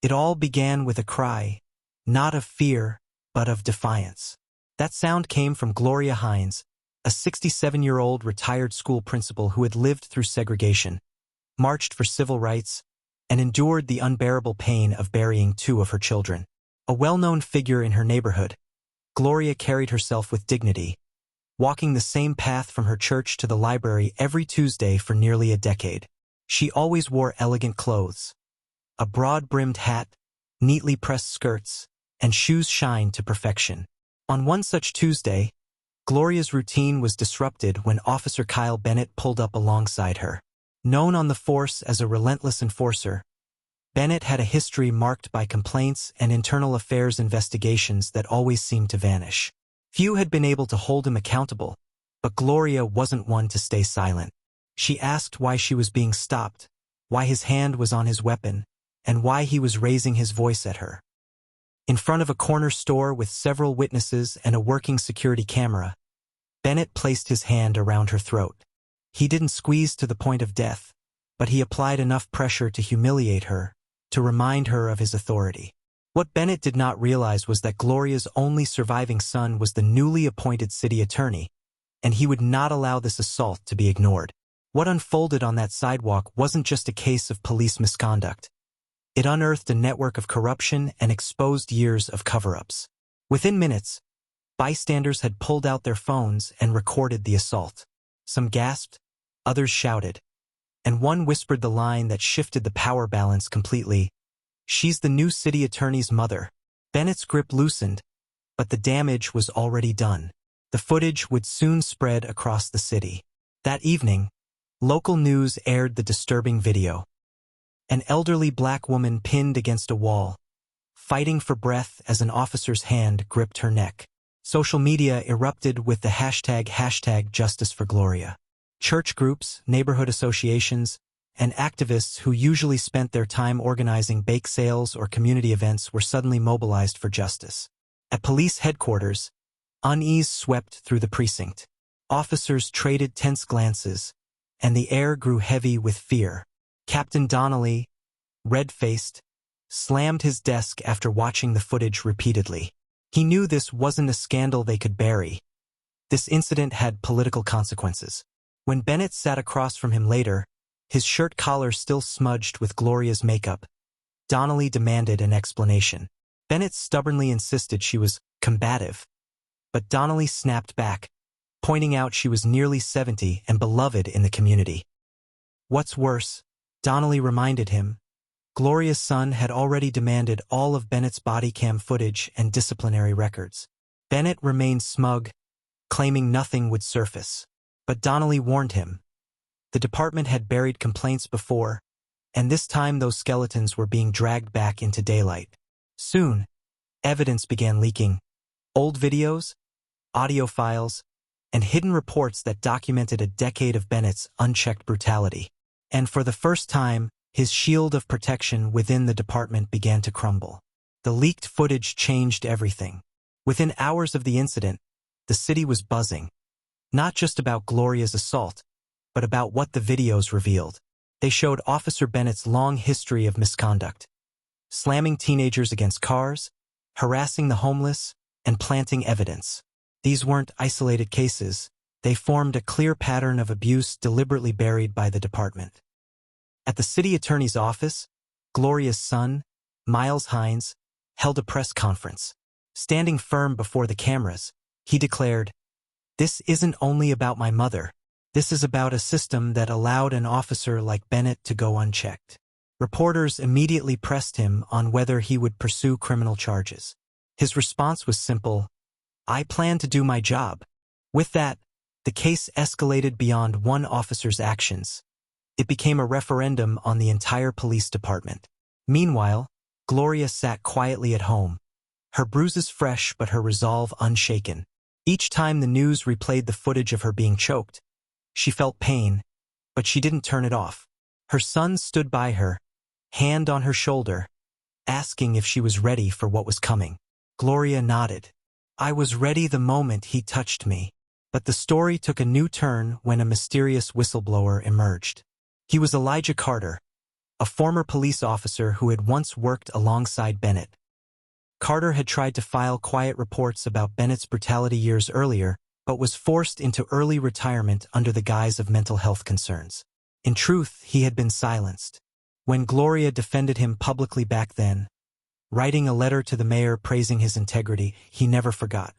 It all began with a cry, not of fear, but of defiance. That sound came from Gloria Hines, a 67-year-old retired school principal who had lived through segregation, marched for civil rights, and endured the unbearable pain of burying two of her children. A well-known figure in her neighborhood, Gloria carried herself with dignity, walking the same path from her church to the library every Tuesday for nearly a decade. She always wore elegant clothes, a broad-brimmed hat, neatly pressed skirts, and shoes shined to perfection. On one such Tuesday, Gloria's routine was disrupted when Officer Kyle Bennett pulled up alongside her. Known on the force as a relentless enforcer, Bennett had a history marked by complaints and internal affairs investigations that always seemed to vanish. Few had been able to hold him accountable, but Gloria wasn't one to stay silent. She asked why she was being stopped, why his hand was on his weapon, and why he was raising his voice at her. In front of a corner store with several witnesses and a working security camera, Bennett placed his hand around her throat. He didn't squeeze to the point of death, but he applied enough pressure to humiliate her, to remind her of his authority. What Bennett did not realize was that Gloria's only surviving son was the newly appointed city attorney, and he would not allow this assault to be ignored. What unfolded on that sidewalk wasn't just a case of police misconduct. It unearthed a network of corruption and exposed years of cover-ups. Within minutes, bystanders had pulled out their phones and recorded the assault. Some gasped, others shouted, and one whispered the line that shifted the power balance completely. "She's the new city attorney's mother." Bennett's grip loosened, but the damage was already done. The footage would soon spread across the city. That evening, local news aired the disturbing video. An elderly black woman pinned against a wall, fighting for breath as an officer's hand gripped her neck. Social media erupted with the hashtag Justice for Gloria. Church groups, neighborhood associations, and activists who usually spent their time organizing bake sales or community events were suddenly mobilized for justice. At police headquarters, unease swept through the precinct. Officers traded tense glances, and the air grew heavy with fear. Captain Donnelly, red-faced, slammed his desk after watching the footage repeatedly. He knew this wasn't a scandal they could bury. This incident had political consequences. When Bennett sat across from him later, his shirt collar still smudged with Gloria's makeup, Donnelly demanded an explanation. Bennett stubbornly insisted she was combative, but Donnelly snapped back, pointing out she was nearly 70 and beloved in the community. What's worse, Donnelly reminded him, Gloria's son had already demanded all of Bennett's body cam footage and disciplinary records. Bennett remained smug, claiming nothing would surface. But Donnelly warned him. The department had buried complaints before, and this time those skeletons were being dragged back into daylight. Soon, evidence began leaking. Old videos, audio files, and hidden reports that documented a decade of Bennett's unchecked brutality. And for the first time, his shield of protection within the department began to crumble. The leaked footage changed everything. Within hours of the incident, the city was buzzing. Not just about Gloria's assault, but about what the videos revealed. They showed Officer Bennett's long history of misconduct, slamming teenagers against cars, harassing the homeless, and planting evidence. These weren't isolated cases. They formed a clear pattern of abuse deliberately buried by the department. At the city attorney's office, Gloria's son, Miles Hines, held a press conference. Standing firm before the cameras, he declared, "This isn't only about my mother. This is about a system that allowed an officer like Bennett to go unchecked." Reporters immediately pressed him on whether he would pursue criminal charges. His response was simple, "I plan to do my job." With that, the case escalated beyond one officer's actions. It became a referendum on the entire police department. Meanwhile, Gloria sat quietly at home, her bruises fresh but her resolve unshaken. Each time the news replayed the footage of her being choked, she felt pain, but she didn't turn it off. Her son stood by her, hand on her shoulder, asking if she was ready for what was coming. Gloria nodded. "I was ready the moment he touched me." But the story took a new turn when a mysterious whistleblower emerged. He was Elijah Carter, a former police officer who had once worked alongside Bennett. Carter had tried to file quiet reports about Bennett's brutality years earlier, but was forced into early retirement under the guise of mental health concerns. In truth, he had been silenced. When Gloria defended him publicly back then, writing a letter to the mayor praising his integrity, he never forgot.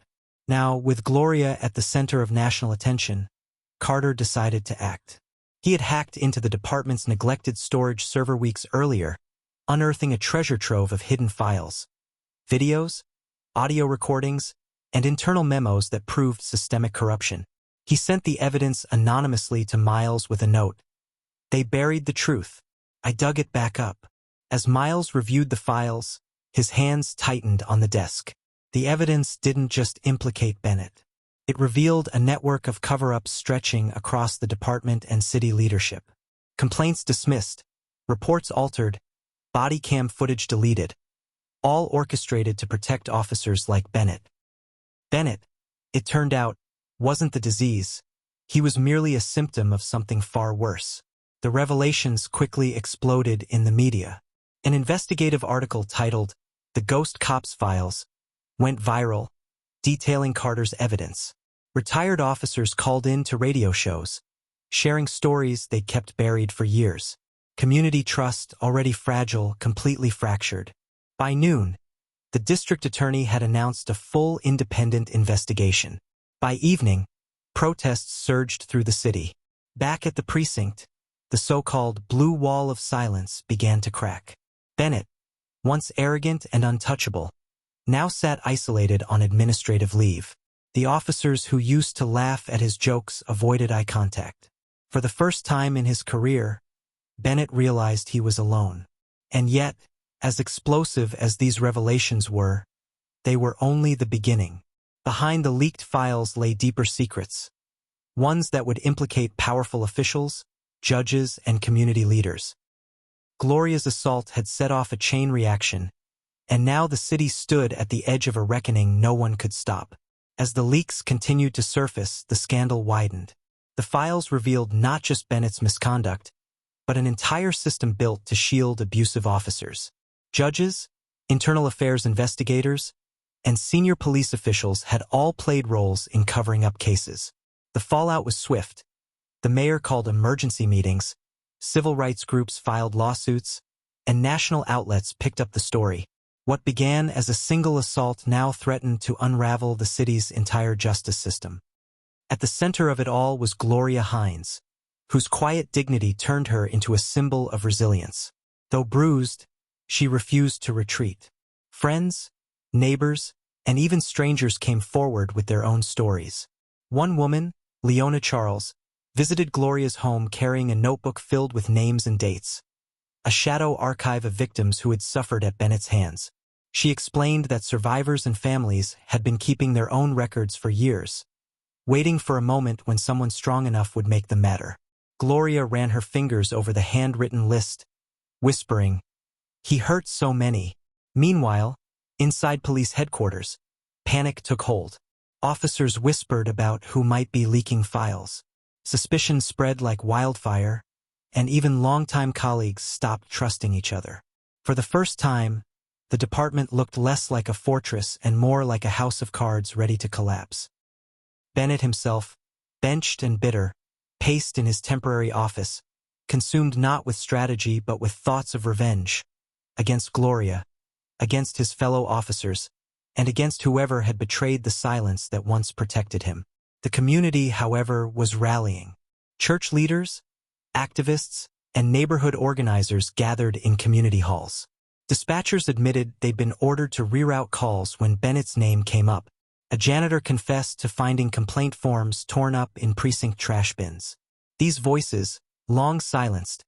Now, with Gloria at the center of national attention, Carter decided to act. He had hacked into the department's neglected storage server weeks earlier, unearthing a treasure trove of hidden files, videos, audio recordings, and internal memos that proved systemic corruption. He sent the evidence anonymously to Miles with a note. They buried the truth. I dug it back up. As Miles reviewed the files, his hands tightened on the desk. The evidence didn't just implicate Bennett. It revealed a network of cover-ups stretching across the department and city leadership. Complaints dismissed, reports altered, body cam footage deleted, all orchestrated to protect officers like Bennett. Bennett, it turned out, wasn't the disease. He was merely a symptom of something far worse. The revelations quickly exploded in the media. An investigative article titled "The Ghost Cops Files" went viral, detailing Carter's evidence. Retired officers called in to radio shows, sharing stories they'd kept buried for years. Community trust, already fragile, completely fractured. By noon, the district attorney had announced a full independent investigation. By evening, protests surged through the city. Back at the precinct, the so-called blue wall of silence began to crack. Bennett, once arrogant and untouchable, now sat isolated on administrative leave. The officers who used to laugh at his jokes avoided eye contact. For the first time in his career, Bennett realized he was alone. And yet, as explosive as these revelations were, they were only the beginning. Behind the leaked files lay deeper secrets, ones that would implicate powerful officials, judges, and community leaders. Gloria's assault had set off a chain reaction, and now the city stood at the edge of a reckoning no one could stop. As the leaks continued to surface, the scandal widened. The files revealed not just Bennett's misconduct, but an entire system built to shield abusive officers. Judges, internal affairs investigators, and senior police officials had all played roles in covering up cases. The fallout was swift. The mayor called emergency meetings, civil rights groups filed lawsuits, and national outlets picked up the story. What began as a single assault now threatened to unravel the city's entire justice system. At the center of it all was Gloria Hines, whose quiet dignity turned her into a symbol of resilience. Though bruised, she refused to retreat. Friends, neighbors, and even strangers came forward with their own stories. One woman, Leona Charles, visited Gloria's home carrying a notebook filled with names and dates, a shadow archive of victims who had suffered at Bennett's hands. She explained that survivors and families had been keeping their own records for years, waiting for a moment when someone strong enough would make them matter. Gloria ran her fingers over the handwritten list, whispering, "He hurt so many." Meanwhile, inside police headquarters, panic took hold. Officers whispered about who might be leaking files. Suspicion spread like wildfire, and even longtime colleagues stopped trusting each other. For the first time, the department looked less like a fortress and more like a house of cards ready to collapse. Bennett himself, benched and bitter, paced in his temporary office, consumed not with strategy but with thoughts of revenge, against Gloria, against his fellow officers, and against whoever had betrayed the silence that once protected him. The community, however, was rallying. Church leaders, activists, and neighborhood organizers gathered in community halls. Dispatchers admitted they'd been ordered to reroute calls when Bennett's name came up. A janitor confessed to finding complaint forms torn up in precinct trash bins. These voices, long silenced,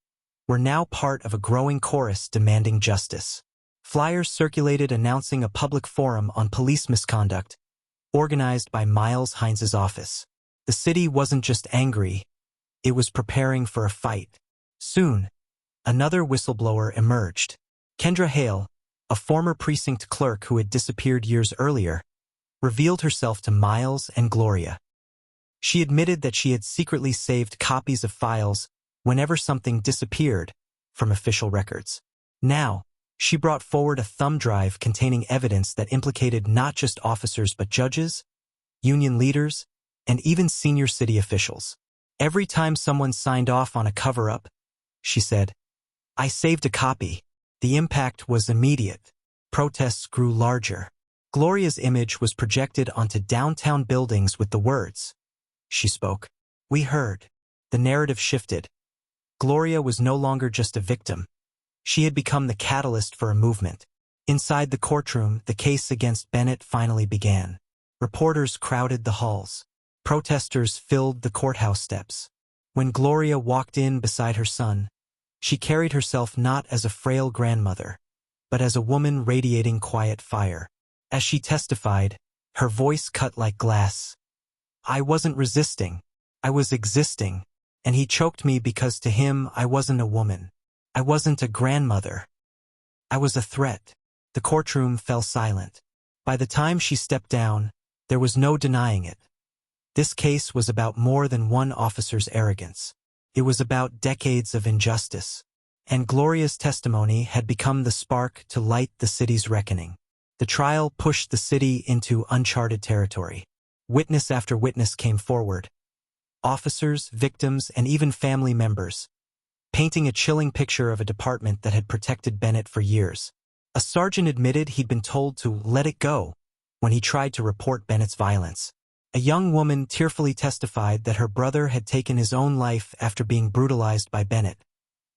were now part of a growing chorus demanding justice. Flyers circulated announcing a public forum on police misconduct, organized by Miles Hines's office. The city wasn't just angry, it was preparing for a fight. Soon, another whistleblower emerged. Kendra Hale, a former precinct clerk who had disappeared years earlier, revealed herself to Miles and Gloria. She admitted that she had secretly saved copies of files whenever something disappeared, from official records. Now, she brought forward a thumb drive containing evidence that implicated not just officers but judges, union leaders, and even senior city officials. Every time someone signed off on a cover-up, she said, "I saved a copy." The impact was immediate. Protests grew larger. Gloria's image was projected onto downtown buildings with the words, "She spoke. We heard." The narrative shifted. Gloria was no longer just a victim. She had become the catalyst for a movement. Inside the courtroom, the case against Bennett finally began. Reporters crowded the halls. Protesters filled the courthouse steps. When Gloria walked in beside her son, she carried herself not as a frail grandmother, but as a woman radiating quiet fire. As she testified, her voice cut like glass. "I wasn't resisting. I was existing, and he choked me because to him I wasn't a woman. I wasn't a grandmother. I was a threat." The courtroom fell silent. By the time she stepped down, there was no denying it. This case was about more than one officer's arrogance. It was about decades of injustice. And Gloria's testimony had become the spark to light the city's reckoning. The trial pushed the city into uncharted territory. Witness after witness came forward. Officers, victims, and even family members, painting a chilling picture of a department that had protected Bennett for years. A sergeant admitted he'd been told to let it go when he tried to report Bennett's violence. A young woman tearfully testified that her brother had taken his own life after being brutalized by Bennett,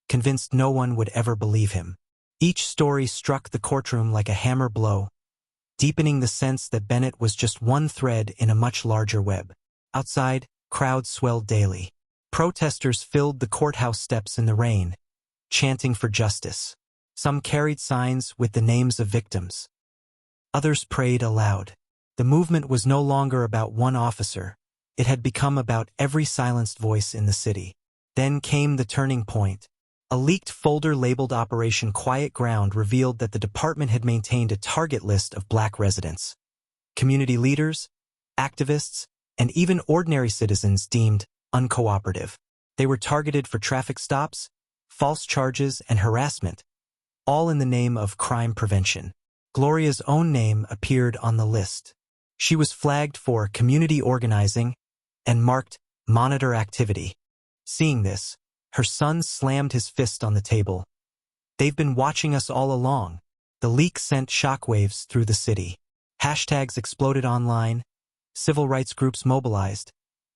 convinced no one would ever believe him. Each story struck the courtroom like a hammer blow, deepening the sense that Bennett was just one thread in a much larger web. Outside, crowds swelled daily. Protesters filled the courthouse steps in the rain, chanting for justice. Some carried signs with the names of victims. Others prayed aloud. The movement was no longer about one officer. It had become about every silenced voice in the city. Then came the turning point. A leaked folder labeled Operation Quiet Ground revealed that the department had maintained a target list of black residents. Community leaders, activists, and even ordinary citizens deemed uncooperative. They were targeted for traffic stops, false charges, and harassment, all in the name of crime prevention. Gloria's own name appeared on the list. She was flagged for community organizing and marked monitor activity. Seeing this, her son slammed his fist on the table. "They've been watching us all along." The leak sent shockwaves through the city. Hashtags exploded online, civil rights groups mobilized,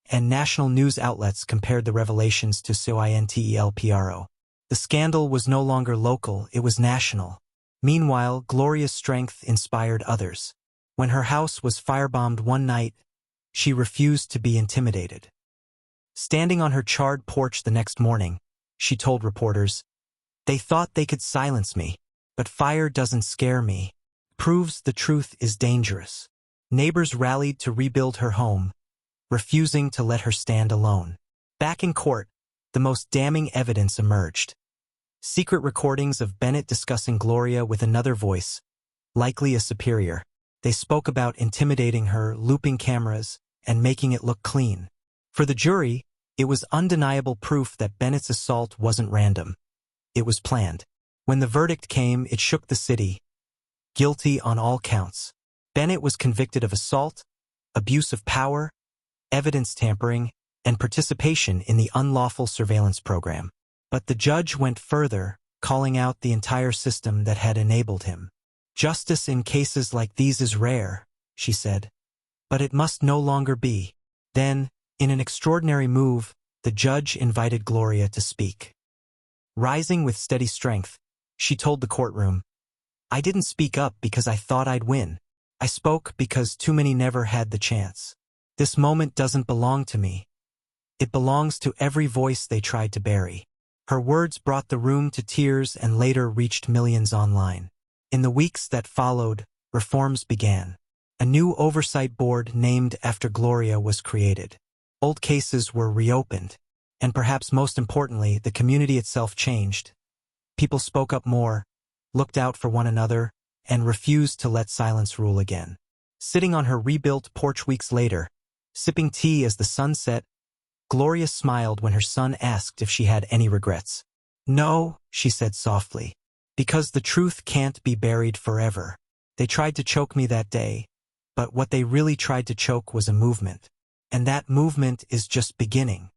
and national news outlets compared the revelations to COINTELPRO. The scandal was no longer local, it was national. Meanwhile, Gloria's strength inspired others. When her house was firebombed one night, she refused to be intimidated. Standing on her charred porch the next morning, she told reporters, "They thought they could silence me, but fire doesn't scare me. Proves the truth is dangerous." Neighbors rallied to rebuild her home, refusing to let her stand alone. Back in court, the most damning evidence emerged. Secret recordings of Bennett discussing Gloria with another voice, likely a superior. They spoke about intimidating her, looping cameras, and making it look clean. For the jury, it was undeniable proof that Bennett's assault wasn't random. It was planned. When the verdict came, it shook the city. Guilty on all counts. Bennett was convicted of assault, abuse of power, evidence tampering, and participation in the unlawful surveillance program. But the judge went further, calling out the entire system that had enabled him. "Justice in cases like these is rare," she said, "but it must no longer be." Then, in an extraordinary move, the judge invited Gloria to speak. Rising with steady strength, she told the courtroom, "I didn't speak up because I thought I'd win. I spoke because too many never had the chance. This moment doesn't belong to me. It belongs to every voice they tried to bury." Her words brought the room to tears and later reached millions online. In the weeks that followed, reforms began. A new oversight board named after Gloria was created. Old cases were reopened. And perhaps most importantly, the community itself changed. People spoke up more, looked out for one another, and refused to let silence rule again. Sitting on her rebuilt porch weeks later, sipping tea as the sun set, Gloria smiled when her son asked if she had any regrets. No, she said softly. Because the truth can't be buried forever. They tried to choke me that day, but what they really tried to choke was a movement. And that movement is just beginning.